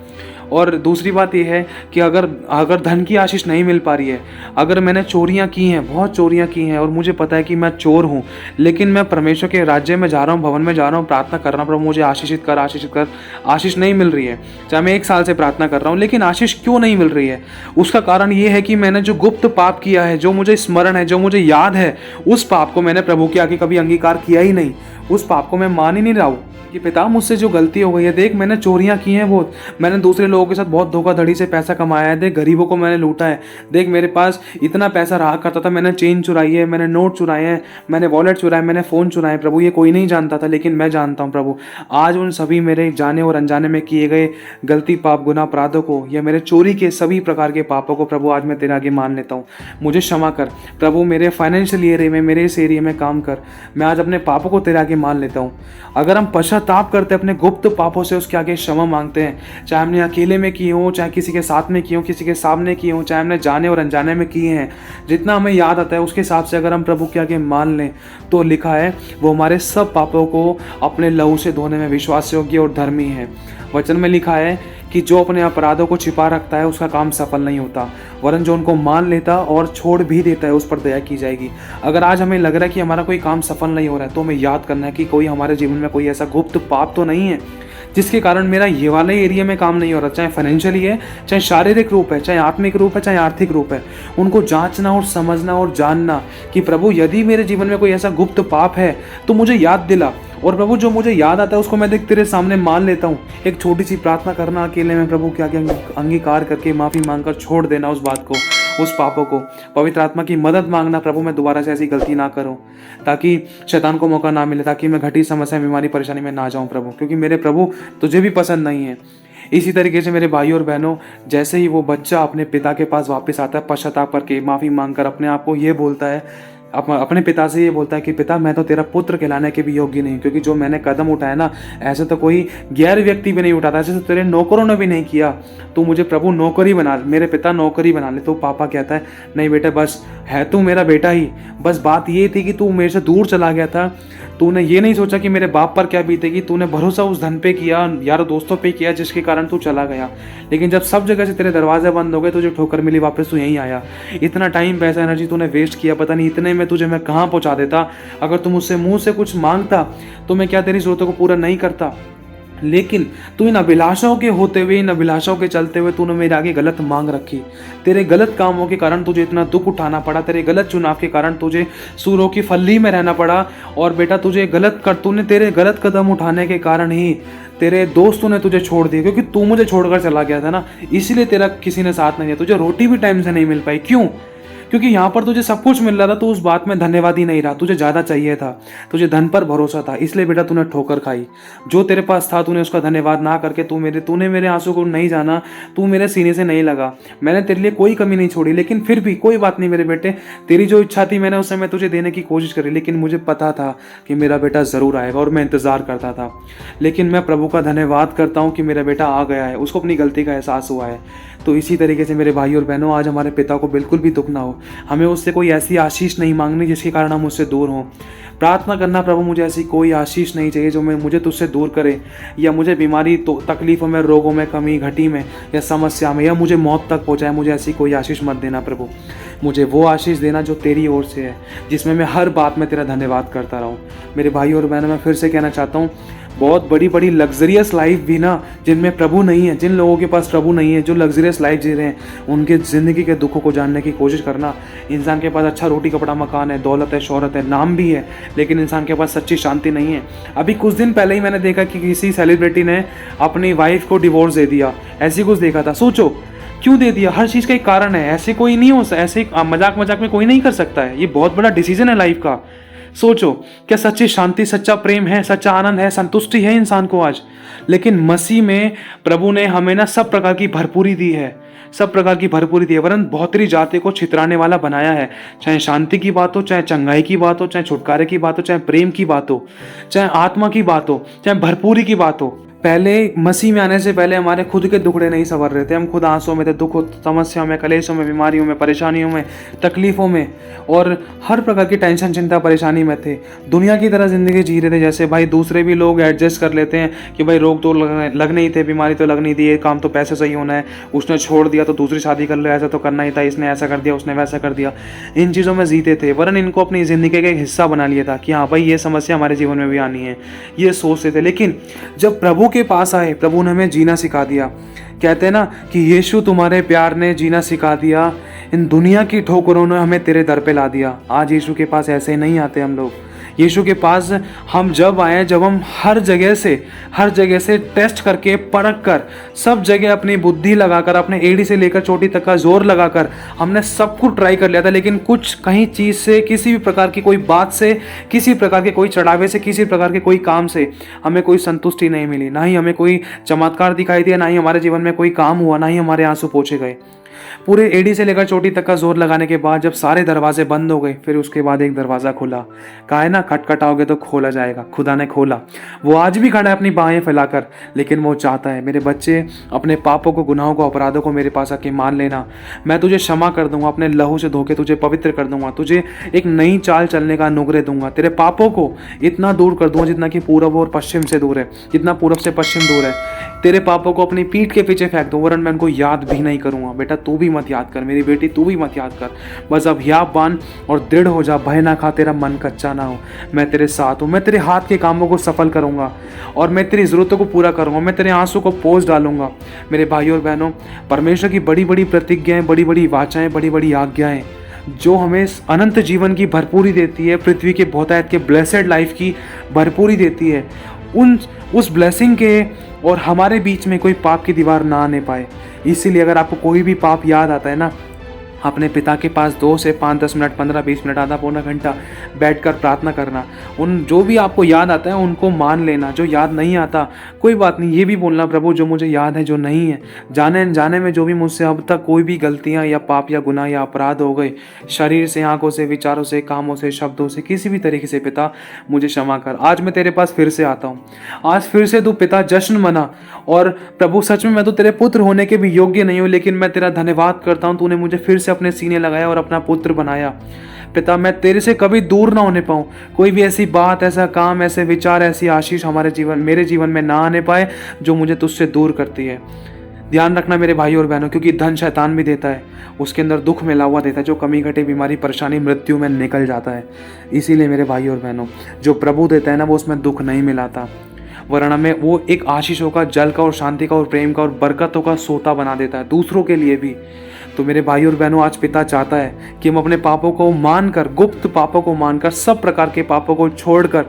और दूसरी बात यह है कि अगर धन की आशीष नहीं मिल पा रही है, अगर मैंने चोरियां की हैं, बहुत चोरियां की हैं, और मुझे पता है कि मैं चोर हूं, लेकिन मैं परमेश्वर के राज्य में जा रहा हूं, भवन में जा रहा हूं, प्रार्थना कर रहा हूं प्रभु मुझे आशीषित कर, आशीषित कर, आशीष नहीं मिल रही है, चाहे मैं 1 साल से प्रार्थना कर रहा हूं, लेकिन आशीष क्यों नहीं मिल रही है? उसका कारण ये है कि मैंने जो गुप्त पाप किया है, जो मुझे स्मरण है, जो मुझे याद है, उस पाप को मैंने प्रभु के आगे कभी अंगीकार किया ही नहीं, उस पाप को मैं मान ही नहीं रहा हूँ कि पिता मुझसे जो गलती हो गई है, देख मैंने चोरियां की हैं बहुत, मैंने दूसरे लोगों के साथ बहुत धोखाधड़ी से पैसा कमाया है, देख गरीबों को मैंने लूटा है, देख मेरे पास इतना पैसा रहा करता था, मैंने चेन चुराई है, मैंने नोट चुराए हैं, मैंने वॉलेट चुराए, मैंने फ़ोन चुराए प्रभु, ये कोई नहीं जानता था लेकिन मैं जानता हूँ प्रभु। आज उन सभी मेरे जाने और अनजाने में किए गए गलती पाप गुनाह अपराधों को या मेरे चोरी के सभी प्रकार के पापों को प्रभु आज मैं तेरे आगे मान लेता हूँ। मुझे क्षमा कर प्रभु, मेरे फाइनेंशियल एरिया में, मेरे इस एरिया में काम कर। मैं आज अपने पापों को तेरे आगे मान लेता हूँ। अगर हम पश्चाताप करते अपने गुप्त पापों से उसके आगे क्षमा मांगते हैं, चाहे हमने अकेले में किए हों, चाहे किसी के साथ में किए हों, किसी के सामने किए हों, चाहे हमने जाने और अनजाने में किए हैं, जितना हमें याद आता है उसके हिसाब से अगर हम प्रभु के आगे मान लें तो लिखा है वो हमारे सब पापों को अपने लहू से धोने में विश्वास योग्य और धर्मी है। वचन में लिखा है कि जो अपने अपराधों को छिपा रखता है उसका काम सफल नहीं होता, वरन जो उनको मान लेता और छोड़ भी देता है उस पर दया की जाएगी। अगर आज हमें लग रहा है कि हमारा कोई काम सफल नहीं हो रहा है तो हमें याद करना है कि कोई हमारे जीवन में कोई ऐसा गुप्त पाप तो नहीं है जिसके कारण मेरा ये वाले एरिया में काम नहीं हो रहा, चाहे फाइनेंशियली है, चाहे शारीरिक रूप है, चाहे आत्मिक रूप है, चाहे आर्थिक रूप है। उनको जांचना और समझना और जानना कि प्रभु यदि मेरे जीवन में कोई ऐसा गुप्त पाप है तो मुझे याद दिला, और प्रभु जो मुझे याद आता है उसको मैं देख तेरे सामने मान लेता हूँ। एक छोटी सी प्रार्थना करना अकेले में प्रभु के आगे अंगीकार करके माफ़ी मांगकर छोड़ देना उस बात को, उस पापों को। पवित्र आत्मा की मदद मांगना, प्रभु मैं दोबारा से ऐसी गलती ना करूं, ताकि शैतान को मौका ना मिले, ताकि मैं घटी समस्या बीमारी परेशानी में ना जाऊं प्रभु, क्योंकि मेरे प्रभु तुझे भी पसंद नहीं है। इसी तरीके से मेरे भाई और बहनों, जैसे ही वो बच्चा अपने पिता के पास वापस आता है पश्चाताप करके, माफ़ी मांगकर अपने आप को ये बोलता है, अपने पिता से ये बोलता है कि पिता मैं तो तेरा पुत्र कहलाने के भी योग्य नहीं, क्योंकि जो मैंने कदम उठाया ना ऐसे तो कोई गैर व्यक्ति भी नहीं उठाता, ऐसे तो तेरे नौकरों ने भी नहीं किया। तू मुझे प्रभु नौकरी बना, मेरे पिता नौकरी बना ले। तो पापा कहता है नहीं बेटा, बस है तू मेरा बेटा ही, बस बात ये थी कि तू मेरे से दूर चला गया था, तूने ये नहीं सोचा कि मेरे बाप पर क्या बीतेगी, तूने भरोसा उस धन पे किया, यारों दोस्तों पे किया जिसके कारण तू चला गया। लेकिन जब सब जगह से तेरे दरवाजे बंद हो गए, तुझे ठोकर मिली, वापस तू यहीं आया। इतना टाइम पैसा एनर्जी तूने वेस्ट किया, पता नहीं इतने में तुझे मैं कहाँ पहुँचा देता। अगर तुम मुझसे मुंह से कुछ मांगता तो मैं क्या तेरी जरूरतों को पूरा नहीं करता, लेकिन तू इन अभिलाषाओं के होते हुए, इन अभिलाषाओं के चलते हुए तूने मेरे आगे गलत मांग रखी। तेरे गलत कामों के कारण तुझे इतना दुख उठाना पड़ा, तेरे गलत चुनाव के कारण तुझे सूरों की फल्ली में रहना पड़ा। और बेटा तुझे तूने तेरे गलत कदम उठाने के कारण ही तेरे दोस्तों ने तुझे छोड़ दिया, क्योंकि तू मुझे छोड़कर चला गया था ना, इसीलिए तेरा किसी ने साथ नहीं दिया। तुझे रोटी भी टाइम से नहीं मिल पाई, क्यों? क्योंकि यहाँ पर तुझे सब कुछ मिल रहा था, तो उस बात में धन्यवादी नहीं रहा, तुझे ज़्यादा चाहिए था, तुझे धन पर भरोसा था, इसलिए बेटा तूने ठोकर खाई। जो तेरे पास था तूने उसका धन्यवाद ना करके तूने मेरे आंसू को नहीं जाना, तू मेरे सीने से नहीं लगा। मैंने तेरे लिए कोई कमी नहीं छोड़ी, लेकिन फिर भी कोई बात नहीं मेरे बेटे, तेरी जो इच्छा थी मैंने उस समय तुझे देने की कोशिश करी, लेकिन मुझे पता था कि मेरा बेटा ज़रूर आएगा और मैं इंतज़ार करता था। लेकिन मैं प्रभु का धन्यवाद करता हूँ कि मेरा बेटा आ गया है, उसको अपनी गलती का एहसास हुआ है। तो इसी तरीके से मेरे भाई और बहनों, आज हमारे पिता को बिल्कुल भी दुख ना हो, हमें उससे कोई ऐसी आशीष नहीं मांगनी जिसके कारण हम उससे दूर हों। प्रार्थना करना, प्रभु मुझे ऐसी कोई आशीष नहीं चाहिए जो मुझे तुझसे दूर करे, या मुझे बीमारी तो तकलीफ़ों में, रोगों में, कमी घटी में या समस्या में, या मुझे मौत तक पहुँचाए। मुझे ऐसी कोई आशीष मत देना प्रभु, मुझे वो आशीष देना जो तेरी ओर से है, जिसमें मैं हर बात में तेरा धन्यवाद करता रहूँ। मेरे भाई और बहनों, मैं फिर से कहना चाहता हूँ, बहुत बड़ी बड़ी लग्जरियस लाइफ भी ना, जिनमें प्रभु नहीं है, जिन लोगों के पास प्रभु नहीं है, जो लग्जरियस लाइफ जी रहे हैं, उनके ज़िंदगी के दुखों को जानने की कोशिश करना। इंसान के पास अच्छा रोटी कपड़ा मकान है, दौलत है, शोहरत है, नाम भी है, लेकिन इंसान के पास सच्ची शांति नहीं है। अभी कुछ दिन पहले ही मैंने देखा कि किसी सेलिब्रिटी ने अपनी वाइफ को डिवोर्स दे दिया, ऐसी कुछ देखा था। सोचो क्यों दे दिया, हर चीज़ का एक कारण है, ऐसे कोई नहीं हो, ऐसे मजाक मजाक में कोई नहीं कर सकता है, ये बहुत बड़ा डिसीजन है लाइफ का। सोचो, क्या सच्ची शांति, सच्चा प्रेम है, सच्चा आनंद है, संतुष्टि है इंसान को आज? लेकिन मसीह में प्रभु ने हमें ना सब प्रकार की भरपूरी दी है, सब प्रकार की भरपूरी दी है, वरन बहुतरी जाति को छितराने वाला बनाया है। चाहे शांति की बात हो, चाहे चंगाई की बात हो, चाहे छुटकारे की बात हो, चाहे प्रेम की बात हो, चाहे आत्मा की बात हो, चाहे भरपूरी की बात हो। पहले मसीह में आने से पहले हमारे खुद के दुखड़े नहीं सवर रहे थे, हम खुद आंसुओं में थे, दुखों, समस्याओं में, कलेशों में, बीमारियों में, परेशानियों में, तकलीफ़ों में और हर प्रकार की टेंशन, चिंता, परेशानी में थे। दुनिया की तरह ज़िंदगी जी रहे थे, जैसे भाई दूसरे भी लोग एडजस्ट कर लेते हैं कि भाई रोग तो लगने ही थे, बीमारी तो लगनी थी, ये काम तो पैसे से ही होना है, उसने छोड़ दिया तो दूसरी शादी कर लो, ऐसा तो करना ही था, इसने ऐसा कर दिया, उसने वैसा कर दिया। इन चीज़ों में जीते थे, वरन इनको अपनी ज़िंदगी का एक हिस्सा बना लिया था कि हाँ भाई ये समस्या हमारे जीवन में भी आनी है, ये सोचते थे। लेकिन जब प्रभु के पास आए, प्रभु ने हमें जीना सिखा दिया। कहते हैं ना कि यीशु तुम्हारे प्यार ने जीना सिखा दिया, इन दुनिया की ठोकरों ने हमें तेरे दर पे ला दिया। आज यीशु के पास ऐसे ही नहीं आते हम लोग, यीशु के पास हम जब आए, जब हम हर जगह से टेस्ट करके परख कर, सब जगह अपनी बुद्धि लगाकर, अपने एड़ी से लेकर चोटी तक का जोर लगाकर हमने सब कुछ ट्राई कर लिया था, लेकिन कुछ कहीं चीज़ से, किसी भी प्रकार की कोई बात से, किसी प्रकार के कोई चढ़ावे से, किसी प्रकार के कोई काम से हमें कोई संतुष्टि नहीं मिली। ना ही हमें कोई चमत्कार दिखाई दिया, ना ही हमारे जीवन में कोई काम हुआ, ना ही हमारे आंसू पोंछे गए। पूरे एड़ी से लेकर चोटी तक का जोर लगाने के बाद जब सारे दरवाजे बंद हो गए, फिर उसके बाद एक दरवाज़ा खुला। कहा है ना, खटखटाओगे तो खोला जाएगा। खुदा ने खोला। वो आज भी खड़ा है अपनी बाहें फैलाकर, लेकिन वो चाहता है मेरे बच्चे अपने पापों को, गुनाहों को, अपराधों को मेरे पास आके मान लेना। मैं तुझे क्षमा कर दूंगा, अपने लहू से धोके तुझे पवित्र कर दूंगा, तुझे एक नई चाल चलने का अनुग्रह दूंगा। तेरे पापों को इतना दूर कर दूंगा जितना कि पूरब और पश्चिम से दूर है, जितना पूरब से पश्चिम दूर है। तेरे पापों को अपनी पीठ के पीछे फेंक दूं, वरन मैं उनको याद भी नहीं करूंगा। बेटा तू भी मत याद कर, मेरी बेटी तू भी मत याद कर। बस अब हियाव बांध और दृढ़ हो जा, भय ना खा, तेरा मन कच्चा ना हो। मैं तेरे साथ हूँ, मैं तेरे हाथ के कामों को सफल करूंगा और मैं तेरी ज़रूरतों को पूरा करूंगा। मैं तेरे आंसू को पोंछ डालूंगा। मेरे भाइयों और बहनों, परमेश्वर की बड़ी बड़ी प्रतिज्ञाएं, बड़ी बड़ी वाचाएं, बड़ी बड़ी आज्ञाएं जो हमें अनंत जीवन की भरपूरी देती है, पृथ्वी के बहुतायत के ब्लेसेड लाइफ की भरपूरी देती है, उस ब्लेसिंग के और हमारे बीच में कोई पाप की दीवार ना आने पाए। इसीलिए अगर आपको कोई भी पाप याद आता है ना, अपने पिता के पास 2 से 5, 10 मिनट, 15, 20 मिनट, आधा पौना घंटा बैठकर प्रार्थना करना। उन जो भी आपको याद आता है उनको मान लेना। जो याद नहीं आता कोई बात नहीं, ये भी बोलना, प्रभु जो मुझे याद है, जो नहीं है, जाने अनजाने में जो भी मुझसे अब तक कोई भी गलतियाँ या पाप या गुनाह या अपराध हो गए, शरीर से, आंखों से, विचारों से, कामों से, शब्दों से, किसी भी तरीके से, पिता मुझे क्षमा कर। आज मैं तेरे पास फिर से आता हूँ। आज फिर से तू पिता जश्न मना। और प्रभु सच में मैं तो तेरे पुत्र होने के भी योग्य नहीं हूँ, लेकिन मैं तेरा धन्यवाद करता हूँ, तूने मुझे फिर से अपने सीने लगाया और अपना पुत्र बनाया। पिता मैं तेरे से कभी दूर ना होने पाऊँ। कोई भी ऐसी बात, ऐसा काम, ऐसे विचार, ऐसी आशीष मेरे जीवन में ना आने पाए जो मुझे तुझसे दूर करती है। ध्यान रखना मेरे भाइयों और बहनों, क्योंकि धन शैतान भी देता है, उसके अंदर दुख मिला हुआ देता है, जो कमी घटे, बीमारी, परेशानी, मृत्यु में निकल जाता है। इसीलिए मेरे भाइयों और बहनों, जो प्रभु देता है ना, वो उसमें दुख नहीं मिलाता, वरन हमें वो एक आशीषों का, जल का और शांति का और प्रेम का और बरकतों का सोता बना देता है, दूसरों के लिए भी। तो मेरे भाई और बहनों, आज पिता चाहता है कि हम अपने पापों को मानकर, गुप्त पापों को मानकर, सब प्रकार के पापों को छोड़कर,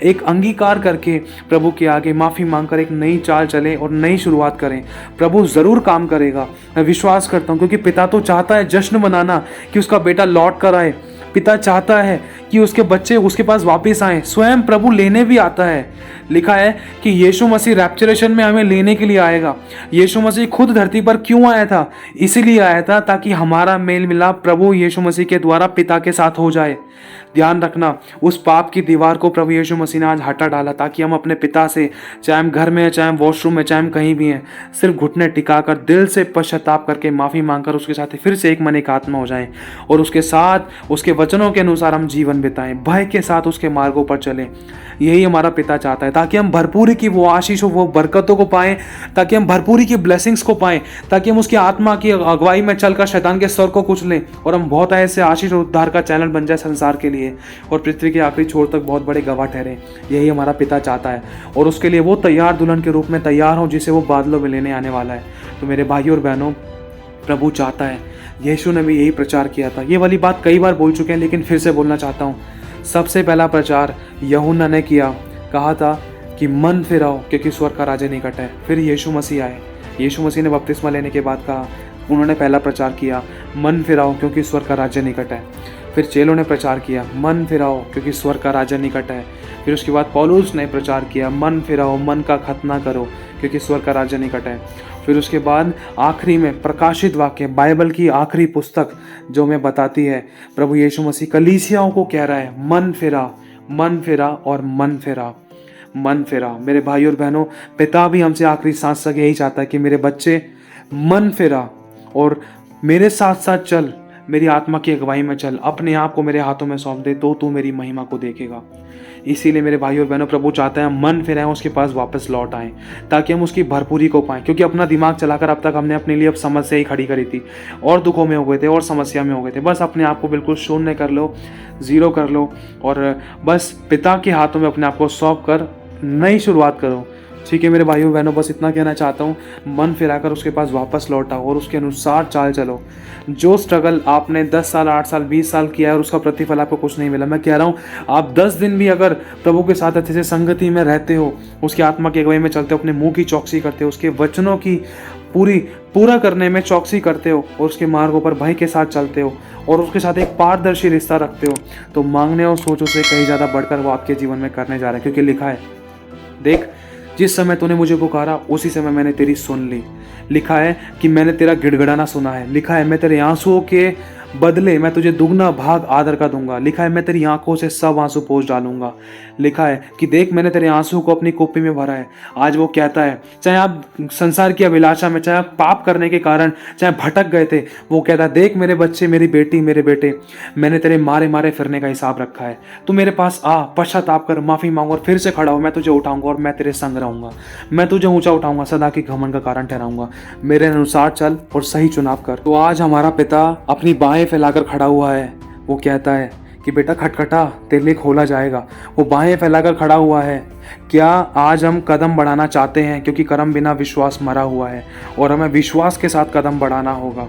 एक अंगीकार करके प्रभु के आगे माफ़ी मांगकर एक नई चाल चलें और नई शुरुआत करें। प्रभु ज़रूर काम करेगा, मैं विश्वास करता हूँ, क्योंकि पिता तो चाहता है जश्न मनाना कि उसका बेटा लौट कर आए। पिता चाहता है कि उसके बच्चे उसके पास वापस आएं। स्वयं प्रभु लेने भी आता है। लिखा है कि यीशु मसीह रैप्चरेशन में हमें लेने के लिए आएगा। यीशु मसीह खुद धरती पर क्यों आया था? इसीलिए आया था ताकि हमारा मेल मिलाप प्रभु यीशु मसीह के द्वारा पिता के साथ हो जाए। ध्यान रखना, उस पाप की दीवार को प्रभु यीशु मसीह ने आज हटा डाला, ताकि हम अपने पिता से, चाहे हम घर में हैं, चाहे हम वॉशरूम में, चाहे हम कहीं भी हैं, सिर्फ घुटने टिकाकर दिल से पश्चाताप करके माफ़ी मांगकर उसके साथ फिर से एक मन एक आत्मा हो जाएं और उसके साथ उसके वचनों के अनुसार हम जीवन बिताएं, भय के साथ उसके मार्गों पर चलें। यही हमारा पिता चाहता है, ताकि हम भरपूरी की वो आशीष हो, वो बरकतों को पाएं, ताकि हम भरपूरी की ब्लेसिंग्स को पाएं, ताकि हम उसकी आत्मा की अगुवाई में चलकर शैतान के स्वर को कुचलें और हम बहुत ऐसे आशीष और उद्धार का चैनल बन जाए संसार के लिए और पृथ्वी के आखिरी छोर तक बहुत बड़े गवाह ठहरे। यही हमारा पिता चाहता है और उसके लिए वो तैयार दुल्हन के रूप में तैयार हो, जिसे वो बादलों में लेने आने वाला है। तो मेरे भाइयों और बहनों, प्रभु चाहता है, यीशु ने भी यही प्रचार किया था। ये वाली बात कई बार बोल चुके हैं, लेकिन फिर से बोलना चाहता हूँ। सबसे पहला प्रचार यूहन्ना ने किया, कहा था कि मन फिराओ क्योंकि स्वर्ग का राज्य निकट है। फिर यीशु मसीह आए, यीशु मसीह ने बपतिस्मा लेने के बाद कहा, उन्होंने पहला प्रचार किया, मन फिराओ क्योंकि स्वर्ग का राज्य निकट है। फिर चेलों ने प्रचार किया, मन फिराओ क्योंकि स्वर्ग का राज्य निकट है। फिर उसके बाद पौलुस ने प्रचार किया, मन फिराओ, मन का खतना करो क्योंकि स्वर्ग का राज्य निकट है। फिर उसके बाद आखिरी में प्रकाशित वाक्य, बाइबल की आखिरी पुस्तक जो हमें बताती है, प्रभु यीशु मसीह कलीसियाओं को कह रहा है, मन फिरा, मन फिरा और मन फिरा, मन फिरा। मेरे भाई और बहनों, पिता भी हमसे आखिरी सांस तक यही चाहता है कि मेरे बच्चे मन फिरा और मेरे साथ साथ चल, मेरी आत्मा की अगुवाई में चल, अपने आप को मेरे हाथों में सौंप दे, तो तू मेरी महिमा को देखेगा। इसीलिए मेरे भाई और बहनों, प्रभु चाहते हैं मन फिराएं, उसके पास वापस लौट आएं, ताकि हम उसकी भरपूरी को पाएं। क्योंकि अपना दिमाग चलाकर अब तक हमने अपने लिए अब समस्या ही खड़ी करी थी और दुखों में हो गए थे और समस्या में हो गए थे। बस अपने आप को बिल्कुल शून्य कर लो, जीरो कर लो और बस पिता के हाथों में अपने आप को सौंप कर नई शुरुआत करो। ठीक है मेरे भाइयों बहनों, बस इतना कहना चाहता हूँ, मन फिराकर उसके पास वापस लौट आओ और उसके अनुसार चाल चलो। जो स्ट्रगल आपने 10 साल, 8 साल, 20 साल किया है और उसका प्रतिफल आपको कुछ नहीं मिला, मैं कह रहा हूँ आप 10 दिन भी अगर प्रभु के साथ अच्छे से संगति में रहते हो, उसकी आत्मा की अगुवाई में चलते हो, अपने मुंह की चौकसी करते हो, उसके वचनों की पूरा करने में चौकसी करते हो और उसके मार्गों पर भय के साथ चलते हो और उसके साथ एक पारदर्शी रिश्ता रखते हो, तो मांगने और सोचों से कहीं ज़्यादा बढ़कर वो आपके जीवन में करने जा रहा है। क्योंकि लिखा है, देख जिस समय तूने मुझे पुकारा उसी समय मैंने तेरी सुन ली। लिखा है कि मैंने तेरा गिड़गिड़ाना सुना है। लिखा है मैं तेरे आंसुओं के बदले मैं तुझे दुगना भाग आदर का दूंगा। लिखा है मैं तेरी आंखों से सब आंसू पोंछ डालूंगा। लिखा है कि देख मैंने तेरे आंसू को अपनी कुप्पी में भरा है। आज वो कहता है, चाहे आप संसार की अभिलाषा में, चाहे आप पाप करने के कारण चाहे भटक गए थे, वो कहता है देख मेरे बच्चे, मेरी बेटी, मेरे बेटे, मैंने तेरे मारे मारे फिरने का हिसाब रखा है। तू मेरे पास आ, पश्चाताप कर, माफी मांग और फिर से खड़ा हो। मैं तुझे उठाऊंगा और मैं तेरे संग रहूंगा। मैं तुझे ऊंचा उठाऊंगा, सदा की घमंड का कारण ठहराऊंगा। मेरे अनुसार चल और सही चुनाव कर। तो आज हमारा पिता अपनी बाहें फैलाकर खड़ा हुआ है। वो कहता है कि बेटा खटखटा, तेरे लिए खोला जाएगा। वो बाहें फैलाकर खड़ा हुआ है। क्या आज हम कदम बढ़ाना चाहते हैं? क्योंकि कर्म बिना विश्वास मरा हुआ है और हमें विश्वास के साथ कदम बढ़ाना होगा।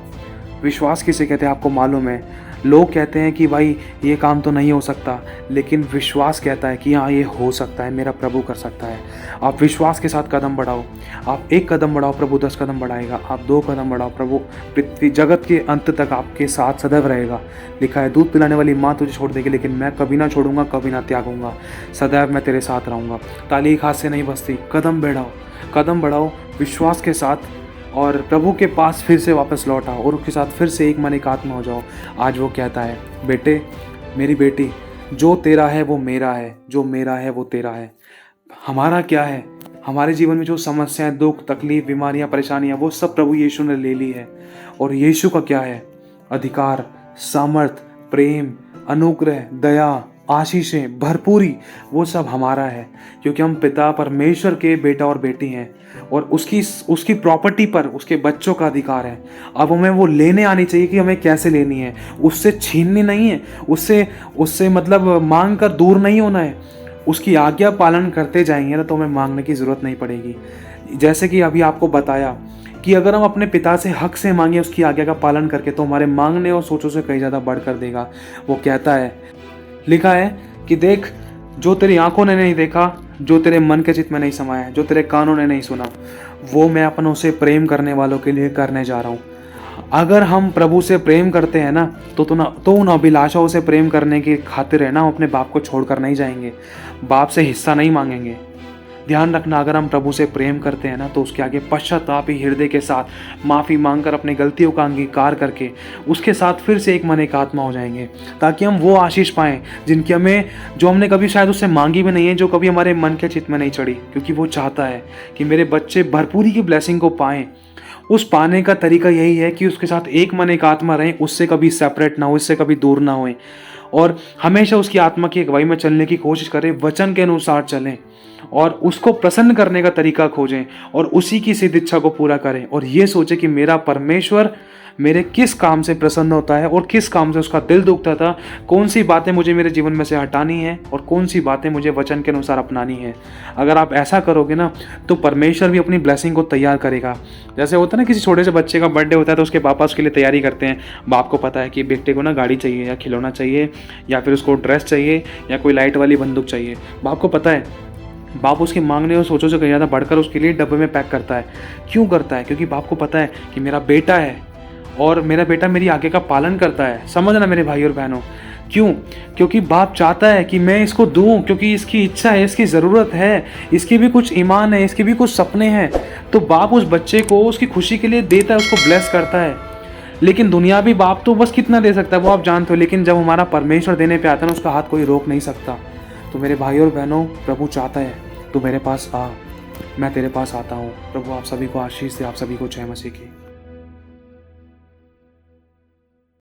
विश्वास किसे कहते हैं आपको मालूम है? लोग कहते हैं कि भाई ये काम तो नहीं हो सकता, लेकिन विश्वास कहता है कि हाँ ये हो सकता है, मेरा प्रभु कर सकता है। आप विश्वास के साथ कदम बढ़ाओ। आप 1 कदम बढ़ाओ, प्रभु 10 कदम बढ़ाएगा। आप 2 कदम बढ़ाओ, प्रभु पृथ्वी जगत के अंत तक आपके साथ सदैव रहेगा। लिखा है दूध पिलाने वाली माँ तुझे छोड़ देगी, लेकिन मैं कभी ना छोड़ूंगा, कभी ना त्यागूंगा, सदैव मैं तेरे साथ रहूँगा। ताली एक हाथ से नहीं बजती। कदम बढ़ाओ विश्वास के साथ और प्रभु के पास फिर से वापस लौट आओ और उसके साथ फिर से एक मन एक आत्मा हो जाओ। आज वो कहता है, बेटे मेरी बेटी, जो तेरा है वो मेरा है, जो मेरा है वो तेरा है। हमारा क्या है? हमारे जीवन में जो समस्याएं, दुख, तकलीफ, बीमारियां, परेशानियां, वो सब प्रभु यीशु ने ले ली है। और यीशु का क्या है? अधिकार, सामर्थ, प्रेम, अनुग्रह, दया, आशीषें, भरपूरी, वो सब हमारा है। क्योंकि हम पिता परमेश्वर के बेटा और बेटी हैं और उसकी प्रॉपर्टी पर उसके बच्चों का अधिकार है। अब हमें वो लेने आनी चाहिए कि हमें कैसे लेनी है। उससे छीननी नहीं है, उससे मतलब मांग कर दूर नहीं होना है। उसकी आज्ञा पालन करते जाएंगे ना तो हमें मांगने की ज़रूरत नहीं पड़ेगी। जैसे कि अभी आपको बताया कि अगर हम अपने पिता से हक से मांगे उसकी आज्ञा का पालन करके, तो हमारे मांगने और सोचों से कहीं ज़्यादा बढ़कर देगा। वो कहता है, लिखा है कि देख जो तेरी आंखों ने नहीं देखा, जो तेरे मन के चित्त में नहीं समाया, जो तेरे कानों ने नहीं सुना, वो मैं अपनों से प्रेम करने वालों के लिए करने जा रहा हूँ। अगर हम प्रभु से प्रेम करते हैं ना तो उन अभिलाषाओं से प्रेम करने की खातिर है ना, हम अपने बाप को छोड़कर नहीं जाएंगे, बाप से हिस्सा नहीं मांगेंगे। ध्यान रखना, अगर हम प्रभु से प्रेम करते हैं ना तो उसके आगे पश्चाताप ही हृदय के साथ माफ़ी मांगकर अपनी गलतियों का अंगीकार करके उसके साथ फिर से एक मन एक आत्मा हो जाएंगे, ताकि हम वो आशीष पाएं जो हमने कभी शायद उससे मांगी भी नहीं है, जो कभी हमारे मन के चित्त में नहीं चढ़ी। क्योंकि वो चाहता है कि मेरे बच्चे भरपूरी की ब्लेसिंग को पाएं। उस पाने का तरीका यही है कि उसके साथ एक मन एक आत्मा रहें, उससे कभी सेपरेट ना हो, उससे कभी दूर ना होएं और हमेशा उसकी आत्मा की अगुवाई में चलने की कोशिश करें, वचन के अनुसार चलें और उसको प्रसन्न करने का तरीका खोजें और उसी की सिद्ध इच्छा को पूरा करें। और ये सोचें कि मेरा परमेश्वर मेरे किस काम से प्रसन्न होता है और किस काम से उसका दिल दुखता था, कौन सी बातें मुझे मेरे जीवन में से हटानी है और कौन सी बातें मुझे वचन के अनुसार अपनानी है। अगर आप ऐसा करोगे ना तो परमेश्वर भी अपनी ब्लेसिंग को तैयार करेगा। जैसे होता है ना, किसी छोटे से बच्चे का बर्थडे होता है तो उसके पापा उसके लिए तैयारी करते हैं। बाप को पता है कि बेटे को ना गाड़ी चाहिए या खिलौना चाहिए या फिर उसको ड्रेस चाहिए या कोई लाइट वाली बंदूक चाहिए। बाप को पता है, बाप उसके मांगने और सोचों से कहीं ज़्यादा बढ़कर उसके लिए डब्बे में पैक करता है। क्यों करता है? क्योंकि बाप को पता है कि मेरा बेटा है और मेरा बेटा मेरी आज्ञा का पालन करता है। समझना मेरे भाई और बहनों, क्यों? क्योंकि बाप चाहता है कि मैं इसको दूं, क्योंकि इसकी इच्छा है, इसकी ज़रूरत है, इसकी भी कुछ ईमान है, इसके भी कुछ सपने हैं। तो बाप उस बच्चे को उसकी खुशी के लिए देता है, उसको ब्लेस करता है। लेकिन दुनियावी बाप तो बस कितना दे सकता है वो आप जानते हो, लेकिन जब हमारा परमेश्वर देने पे आता है ना, उसका हाथ कोई रोक नहीं सकता। तो मेरे भाई और बहनों, प्रभु चाहता है तू मेरे पास आ, मैं तेरे पास आता हूँ। प्रभु आप सभी को आशीष दे, आप सभी को जय मसीह की।